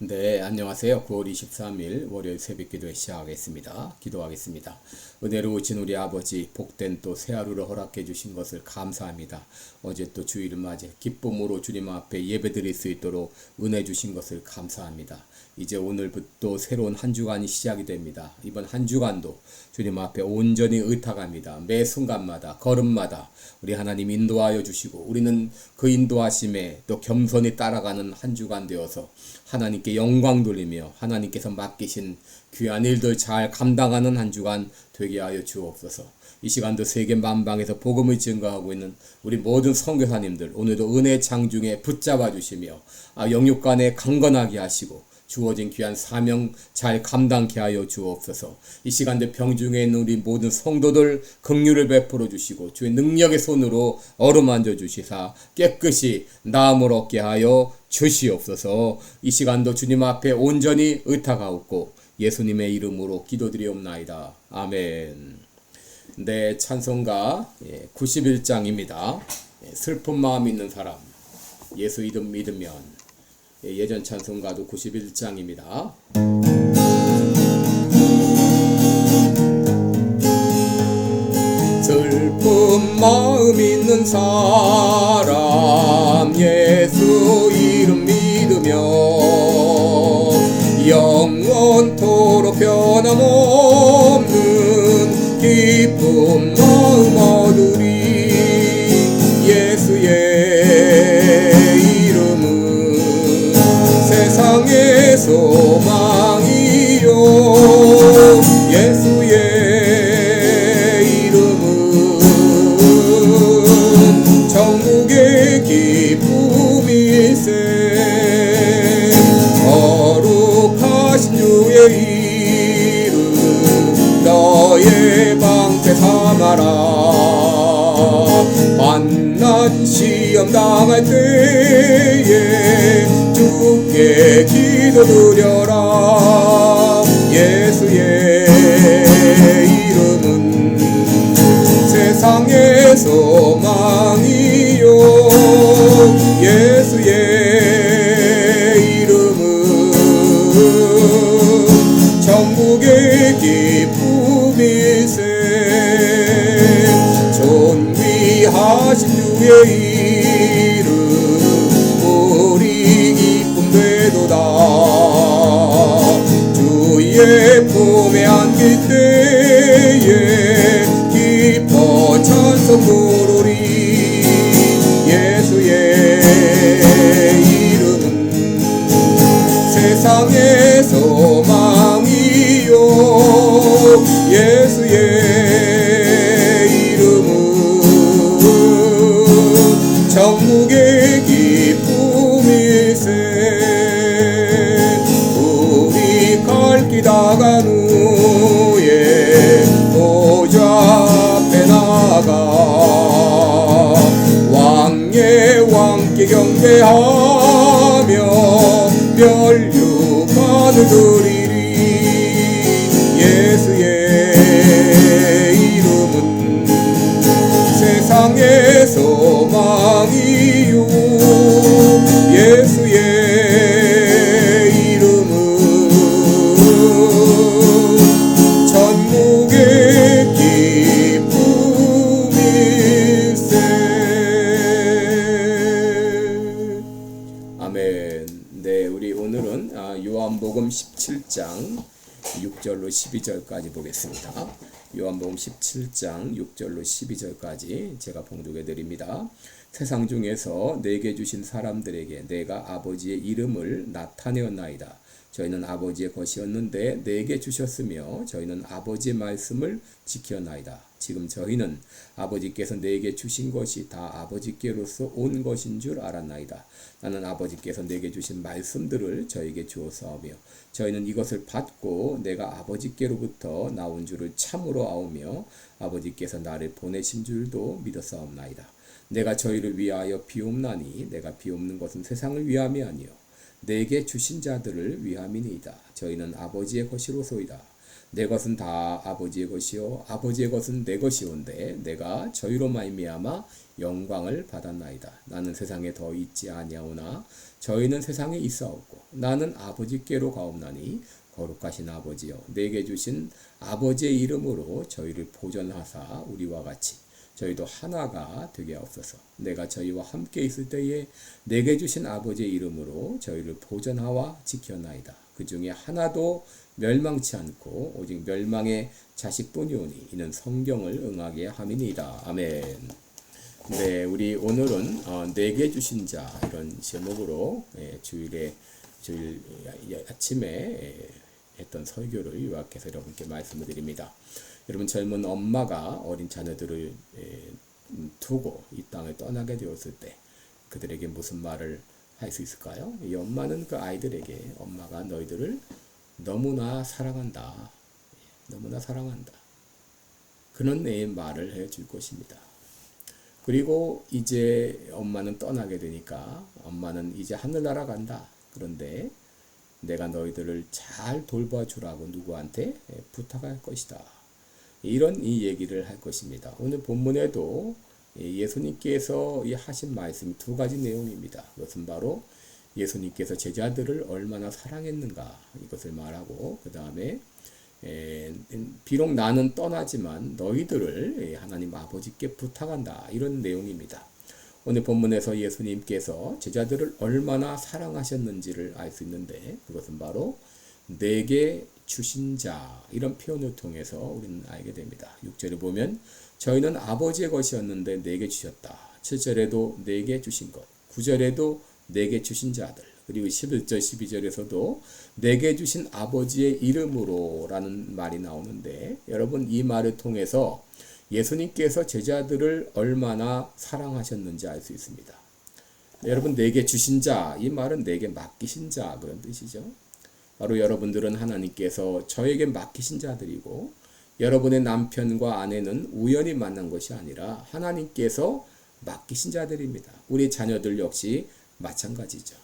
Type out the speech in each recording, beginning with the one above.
네, 안녕하세요. 9월 23일 월요일 새벽 기도회 시작하겠습니다. 기도하겠습니다. 은혜로우신 우리 아버지, 복된 또 새 하루를 허락해 주신 것을 감사합니다. 어제 또 주일을 맞이 기쁨으로 주님 앞에 예배드릴 수 있도록 은혜 주신 것을 감사합니다. 이제 오늘부터 새로운 한 주간이 시작이 됩니다. 이번 한 주간도 주님 앞에 온전히 의탁합니다. 매 순간마다 걸음마다 우리 하나님 인도하여 주시고 우리는 그 인도하심에 또 겸손히 따라가는 한 주간 되어서 하나님께 영광 돌리며 하나님께서 맡기신 귀한 일들 잘 감당하는 한 주간 되게 하여 주옵소서. 이 시간도 세계 만방에서 복음을 증거하고 있는 우리 모든 선교사님들 오늘도 은혜 장중에 붙잡아 주시며 영육간에 강건하게 하시고 주어진 귀한 사명 잘 감당케 하여 주옵소서. 이 시간대 병중에 있는 우리 모든 성도들 긍휼을 베풀어 주시고 주의 능력의 손으로 어루만져 주시사 깨끗이 나음을 얻게 하여 주시옵소서. 이 시간도 주님 앞에 온전히 의탁하옵고 예수님의 이름으로 기도드리옵나이다. 아멘. 네, 찬송가 91장입니다. 슬픈 마음 있는 사람, 예수 이름 믿으면. 예전 찬송가도 91장입니다. 슬픈 마음 있는 사람 예수 이름 믿으며 영원토록 변함없는 기쁨 마음 얻으리. 예수의 이름은 세상의 소망이요 예수의 이름은 천국의 기쁨일세. 거룩하신 주의 이름 너의 방패 삼아라. 만난 시험 당할 때에 주께 기도드려라. 예수의 이름은 세상의 소망이요 예수의 이름은 천국의 기쁨일세. 존귀하신 주의 이름 우리 기쁨 되도다. 주의 품에 안길 때에 기뻐 찬송 부르리. 예수의 이름은 세상의 소망이요 예수의 이름은 천국의 기쁨일세. 우리 갈 길 다 간 후에 보좌 앞에 나가 왕의 왕께 경배하며 멸류관을 드리리. 예수의 이름은 세상의 소망이요 예수의 이름은 천국의 기쁨일세. 아멘. 네, 우리 오늘은 요한복음 17장 6절로 12절까지 보겠습니다. 요한복음 17장 6절로 12절까지 제가 봉독해 드립니다. 세상 중에서 내게 주신 사람들에게 내가 아버지의 이름을 나타내었나이다. 저희는 아버지의 것이었는데 내게 주셨으며 저희는 아버지의 말씀을 지켰나이다. 지금 저희는 아버지께서 내게 주신 것이 다 아버지께로서 온 것인 줄 알았나이다. 나는 아버지께서 내게 주신 말씀들을 저에게 주었사오며 저희는 이것을 받고 내가 아버지께로부터 나온 줄을 참으로 아오며 아버지께서 나를 보내신 줄도 믿었사옵나이다. 내가 저희를 위하여 비옵나니 내가 비옵는 것은 세상을 위함이 아니요 내게 주신 자들을 위함이니이다. 저희는 아버지의 것이로소이다. 내 것은 다 아버지의 것이요 아버지의 것은 내 것이온데 내가 저희로 말미암아 영광을 받았나이다. 나는 세상에 더 있지 아니하오나 저희는 세상에 있사옵고 나는 아버지께로 가옵나니 거룩하신 아버지여 내게 주신 아버지의 이름으로 저희를 보전하사 우리와 같이 저희도 하나가 되게 하옵소서. 내가 저희와 함께 있을 때에 내게 주신 아버지의 이름으로 저희를 보전하와 지켰나이다. 그 중에 하나도 멸망치 않고 오직 멸망의 자식뿐이오니 이는 성경을 응하게 함이니이다. 아멘. 네, 우리 오늘은 내게 주신 자 이런 제목으로 주일 아침에 했던 설교를 요약해서 여러분께 말씀을 드립니다. 여러분 젊은 엄마가 어린 자녀들을 두고 이 땅을 떠나게 되었을 때 그들에게 무슨 말을 할 수 있을까요? 이 엄마는 그 아이들에게 엄마가 너희들을 너무나 사랑한다. 너무나 사랑한다. 그런 내 말을 해줄 것입니다. 그리고 이제 엄마는 떠나게 되니까 엄마는 이제 하늘나라 간다. 그런데 내가 너희들을 잘 돌봐주라고 누구한테 부탁할 것이다. 이런 이 얘기를 할 것입니다. 오늘 본문에도 예수님께서 하신 말씀이 두 가지 내용입니다. 그것은 바로 예수님께서 제자들을 얼마나 사랑했는가 이것을 말하고 그 다음에 비록 나는 떠나지만 너희들을 하나님 아버지께 부탁한다 이런 내용입니다. 오늘 본문에서 예수님께서 제자들을 얼마나 사랑하셨는지를 알 수 있는데 그것은 바로 내게 주신 자 이런 표현을 통해서 우리는 알게 됩니다. 6절에 보면 저희는 아버지의 것이었는데 내게 주셨다. 7절에도 내게 주신 것 9절에도 내게 주신 자들 그리고 11절 12절에서도 내게 주신 아버지의 이름으로 라는 말이 나오는데 여러분 이 말을 통해서 예수님께서 제자들을 얼마나 사랑하셨는지 알 수 있습니다. 여러분 내게 주신 자 이 말은 내게 맡기신 자 그런 뜻이죠. 바로 여러분들은 하나님께서 저에게 맡기신 자들이고 여러분의 남편과 아내는 우연히 만난 것이 아니라 하나님께서 맡기신 자들입니다. 우리 자녀들 역시 마찬가지죠.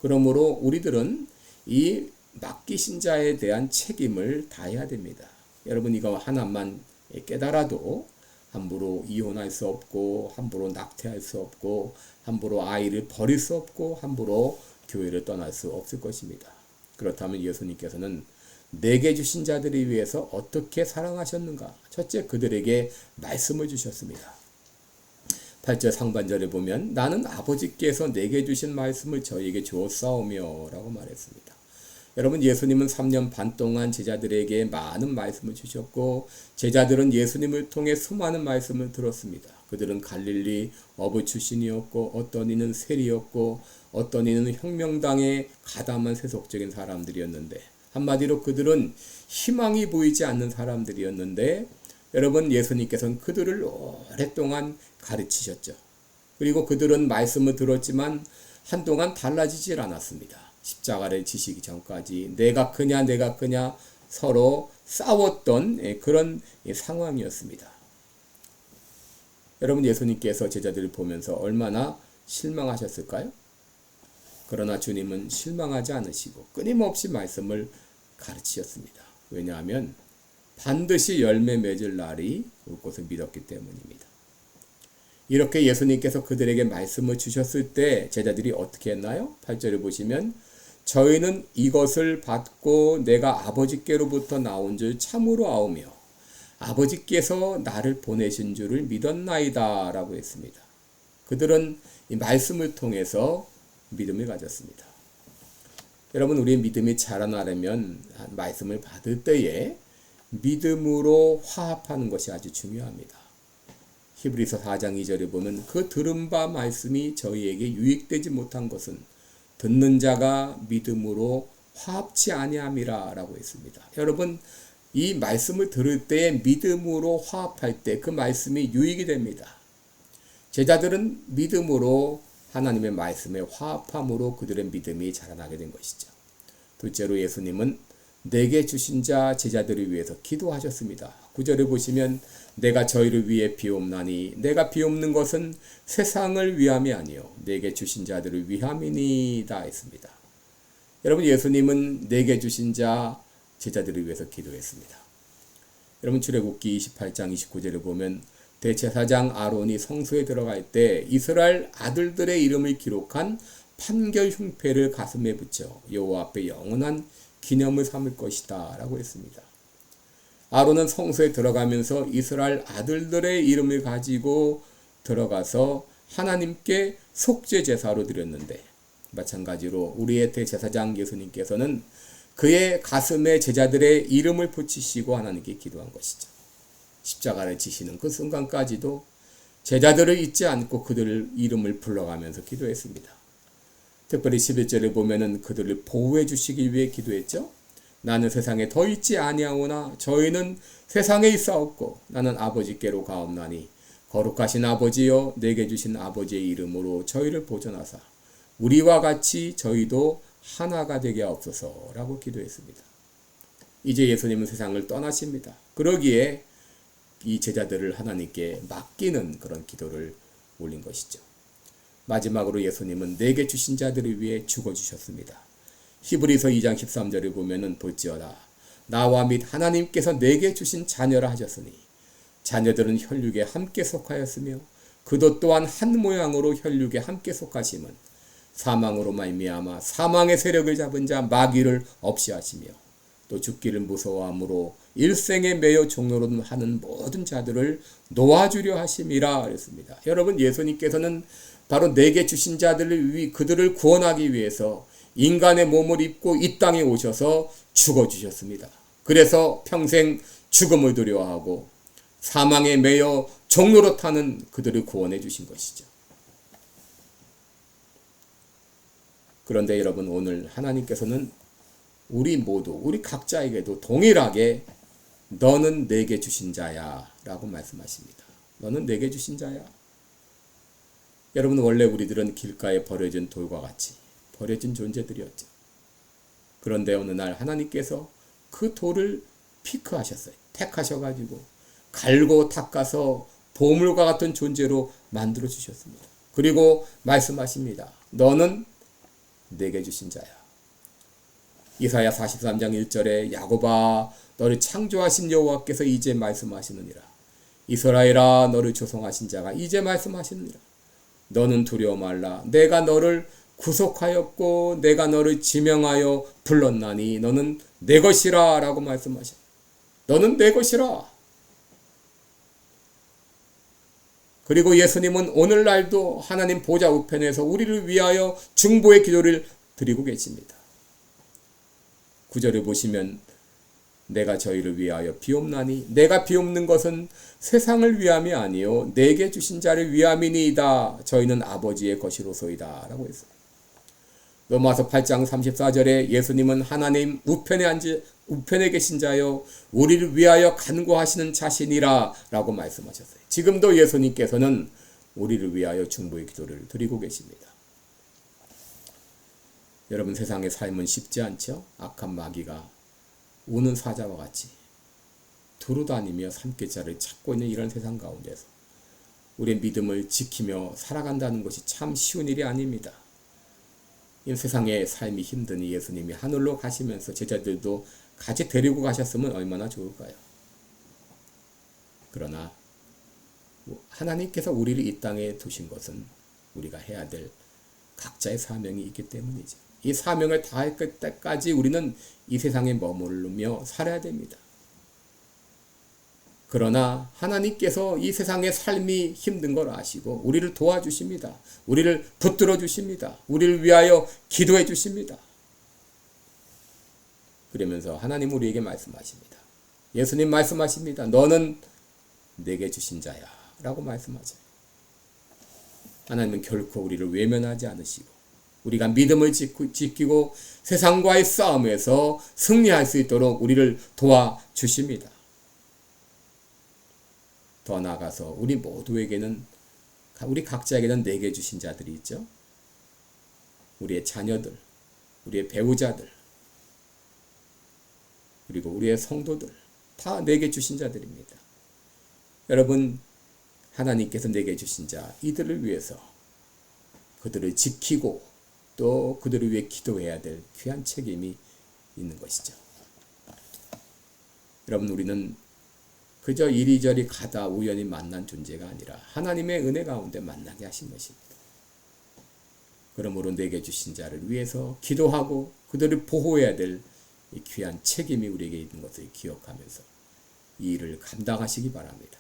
그러므로 우리들은 이 맡기신 자에 대한 책임을 다해야 됩니다. 여러분 이거 하나만 깨달아도 함부로 이혼할 수 없고 함부로 낙태할 수 없고 함부로 아이를 버릴 수 없고 함부로 교회를 떠날 수 없을 것입니다. 그렇다면 예수님께서는 내게 주신 자들을 위해서 어떻게 사랑하셨는가? 첫째 그들에게 말씀을 주셨습니다. 8절 상반절에 보면 나는 아버지께서 내게 주신 말씀을 저희에게 주었사오며 라고 말했습니다. 여러분 예수님은 3년 반 동안 제자들에게 많은 말씀을 주셨고 제자들은 예수님을 통해 수많은 말씀을 들었습니다. 그들은 갈릴리 어부 출신이었고 어떤 이는 세리였고 어떤 이는 혁명당의 가담한 세속적인 사람들이었는데 한마디로 그들은 희망이 보이지 않는 사람들이었는데 여러분 예수님께서는 그들을 오랫동안 가르치셨죠. 그리고 그들은 말씀을 들었지만 한동안 달라지질 않았습니다. 십자가를 지시기 전까지 내가 크냐 서로 싸웠던 그런 상황이었습니다. 여러분 예수님께서 제자들을 보면서 얼마나 실망하셨을까요? 그러나 주님은 실망하지 않으시고 끊임없이 말씀을 가르치셨습니다. 왜냐하면 반드시 열매 맺을 날이 올 것을 믿었기 때문입니다. 이렇게 예수님께서 그들에게 말씀을 주셨을 때 제자들이 어떻게 했나요? 8절을 보시면 저희는 이것을 받고 내가 아버지께로부터 나온 줄 참으로 아오며 아버지께서 나를 보내신 줄을 믿었나이다 라고 했습니다. 그들은 이 말씀을 통해서 믿음을 가졌습니다. 여러분 우리의 믿음이 자라나려면 말씀을 받을 때에 믿음으로 화합하는 것이 아주 중요합니다. 히브리서 4장 2절에 보면 그 들은 바 말씀이 저희에게 유익되지 못한 것은 듣는 자가 믿음으로 화합치 아니함이라 라고 했습니다. 여러분 이 말씀을 들을 때 믿음으로 화합할 때 그 말씀이 유익이 됩니다. 제자들은 믿음으로 하나님의 말씀에 화합함으로 그들의 믿음이 자라나게 된 것이죠. 둘째로 예수님은 내게 주신 자 제자들을 위해서 기도하셨습니다. 9절을 보시면 내가 저희를 위해 비옵나니 내가 비옵는 것은 세상을 위함이 아니요 내게 주신 자들을 위함이니이다 했습니다. 여러분 예수님은 내게 주신 자 제자들을 위해서 기도했습니다. 여러분 출애굽기 28장 29절을 보면 대제사장 아론이 성소에 들어갈 때 이스라엘 아들들의 이름을 기록한 판결 흉패를 가슴에 붙여 여호와 앞에 영원한 기념을 삼을 것이다 라고 했습니다. 아론은 성소에 들어가면서 이스라엘 아들들의 이름을 가지고 들어가서 하나님께 속죄 제사로 드렸는데, 마찬가지로 우리의 대제사장 예수님께서는 그의 가슴에 제자들의 이름을 붙이시고 하나님께 기도한 것이죠. 십자가를 지시는 그 순간까지도 제자들을 잊지 않고 그들의 이름을 불러가면서 기도했습니다. 특별히 11절을 보면은 그들을 보호해 주시기 위해 기도했죠. 나는 세상에 더 있지 아니하오나 저희는 세상에 있사옵고 나는 아버지께로 가옵나니 거룩하신 아버지여 내게 주신 아버지의 이름으로 저희를 보존하사 우리와 같이 저희도 하나가 되게 하옵소서라고 기도했습니다. 이제 예수님은 세상을 떠나십니다. 그러기에 이 제자들을 하나님께 맡기는 그런 기도를 올린 것이죠. 마지막으로 예수님은 내게 주신 자들을 위해 죽어주셨습니다. 히브리서 2장 13절을 보면은 볼지어다 나와 및 하나님께서 내게 주신 자녀라 하셨으니 자녀들은 혈육에 함께 속하였으며 그도 또한 한 모양으로 혈육에 함께 속하심은 사망으로 말미암아 사망의 세력을 잡은 자 마귀를 없이 하시며 또 죽기를 무서워함으로 일생에 매여 종로로 하는 모든 자들을 놓아주려 하심이라 그랬습니다. 여러분, 예수님께서는 바로 내게 주신 자들을 그들을 구원하기 위해서 인간의 몸을 입고 이 땅에 오셔서 죽어주셨습니다. 그래서 평생 죽음을 두려워하고 사망에 매여 종로로 타는 그들을 구원해 주신 것이죠. 그런데 여러분, 오늘 하나님께서는 우리 모두, 우리 각자에게도 동일하게 너는 내게 주신 자야 라고 말씀하십니다. 너는 내게 주신 자야. 여러분, 원래 우리들은 길가에 버려진 돌과 같이 버려진 존재들이었죠. 그런데 어느 날 하나님께서 그 돌을 피크하셨어요. 택하셔가지고 갈고 닦아서 보물과 같은 존재로 만들어 주셨습니다. 그리고 말씀하십니다. 너는 내게 주신 자야. 이사야 43장 1절에 야곱아 너를 창조하신 여호와께서 이제 말씀하시느니라. 이스라엘아 너를 조성하신 자가 이제 말씀하시느니라. 너는 두려워 말라. 내가 너를 구속하였고 내가 너를 지명하여 불렀나니 너는 내 것이라 라고 말씀하셔. 너는 내 것이라. 그리고 예수님은 오늘날도 하나님 보좌 우편에서 우리를 위하여 중보의 기도를 드리고 계십니다. 9절을 보시면 내가 저희를 위하여 비옵나니 내가 비옵는 것은 세상을 위함이 아니요 내게 주신 자를 위함이니이다. 저희는 아버지의 것이로소이다 라고 했어요. 로마서 8장 34절에 예수님은 하나님 우편에 계신 자여 우리를 위하여 간구하시는 자신이라 라고 말씀하셨어요. 지금도 예수님께서는 우리를 위하여 중보의 기도를 드리고 계십니다. 여러분, 세상의 삶은 쉽지 않죠? 악한 마귀가 우는 사자와 같이 두루다니며 삼킬자를 찾고 있는 이런 세상 가운데서 우리의 믿음을 지키며 살아간다는 것이 참 쉬운 일이 아닙니다. 이 세상의 삶이 힘드니 예수님이 하늘로 가시면서 제자들도 같이 데리고 가셨으면 얼마나 좋을까요? 그러나 하나님께서 우리를 이 땅에 두신 것은 우리가 해야 될 각자의 사명이 있기 때문이죠. 이 사명을 다할 때까지 우리는 이 세상에 머무르며 살아야 됩니다. 그러나 하나님께서 이 세상의 삶이 힘든 걸 아시고 우리를 도와주십니다. 우리를 붙들어 주십니다. 우리를 위하여 기도해 주십니다. 그러면서 하나님 우리에게 말씀하십니다. 예수님 말씀하십니다. 너는 내게 주신 자야 라고 말씀하세요. 하나님은 결코 우리를 외면하지 않으시고 우리가 믿음을 지키고 세상과의 싸움에서 승리할 수 있도록 우리를 도와주십니다. 더 나아가서 우리 모두에게는, 우리 각자에게는 내게 주신 자들이 있죠. 우리의 자녀들, 우리의 배우자들, 그리고 우리의 성도들, 다 내게 주신 자들입니다. 여러분, 하나님께서 내게 주신 자, 이들을 위해서 그들을 지키고 또 그들을 위해 기도해야 될 귀한 책임이 있는 것이죠. 여러분, 우리는 그저 이리저리 가다 우연히 만난 존재가 아니라 하나님의 은혜 가운데 만나게 하신 것입니다. 그러므로 내게 주신 자를 위해서 기도하고 그들을 보호해야 될 이 귀한 책임이 우리에게 있는 것을 기억하면서 이 일을 감당하시기 바랍니다.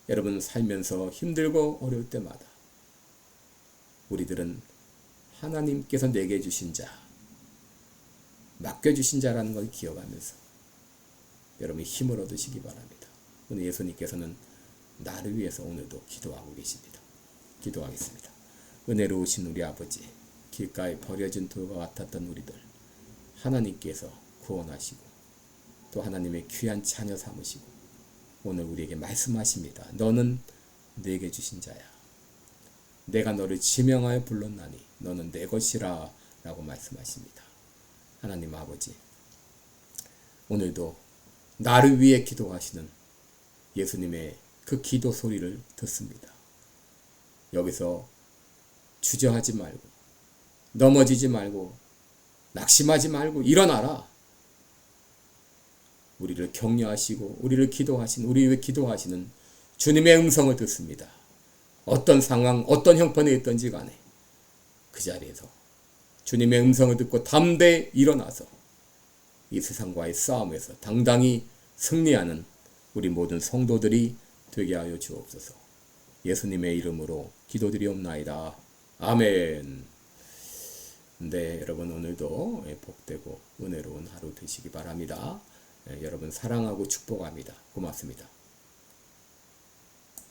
여러분 살면서 힘들고 어려울 때마다 우리들은 하나님께서 내게 주신 자, 맡겨주신 자라는 걸 기억하면서 여러분이 힘을 얻으시기 바랍니다. 오늘 예수님께서는 나를 위해서 오늘도 기도하고 계십니다. 기도하겠습니다. 은혜로우신 우리 아버지, 길가에 버려진 돌과 같았던 우리들 하나님께서 구원하시고 또 하나님의 귀한 자녀 삼으시고 오늘 우리에게 말씀하십니다. 너는 내게 주신 자야. 내가 너를 지명하여 불렀나니 너는 내 것이라 라고 말씀하십니다. 하나님 아버지, 오늘도 나를 위해 기도하시는 예수님의 그 기도 소리를 듣습니다. 여기서 주저하지 말고 넘어지지 말고 낙심하지 말고 일어나라. 우리를 격려하시고 우리를 기도하시는 주님의 음성을 듣습니다. 어떤 상황, 어떤 형편에 있든지 간에 그 자리에서 주님의 음성을 듣고 담대히 일어나서 이 세상과의 싸움에서 당당히 승리하는 우리 모든 성도들이 되게 하여 주옵소서. 예수님의 이름으로 기도드리옵나이다. 아멘. 네, 여러분 오늘도 복되고 은혜로운 하루 되시기 바랍니다. 여러분 사랑하고 축복합니다. 고맙습니다.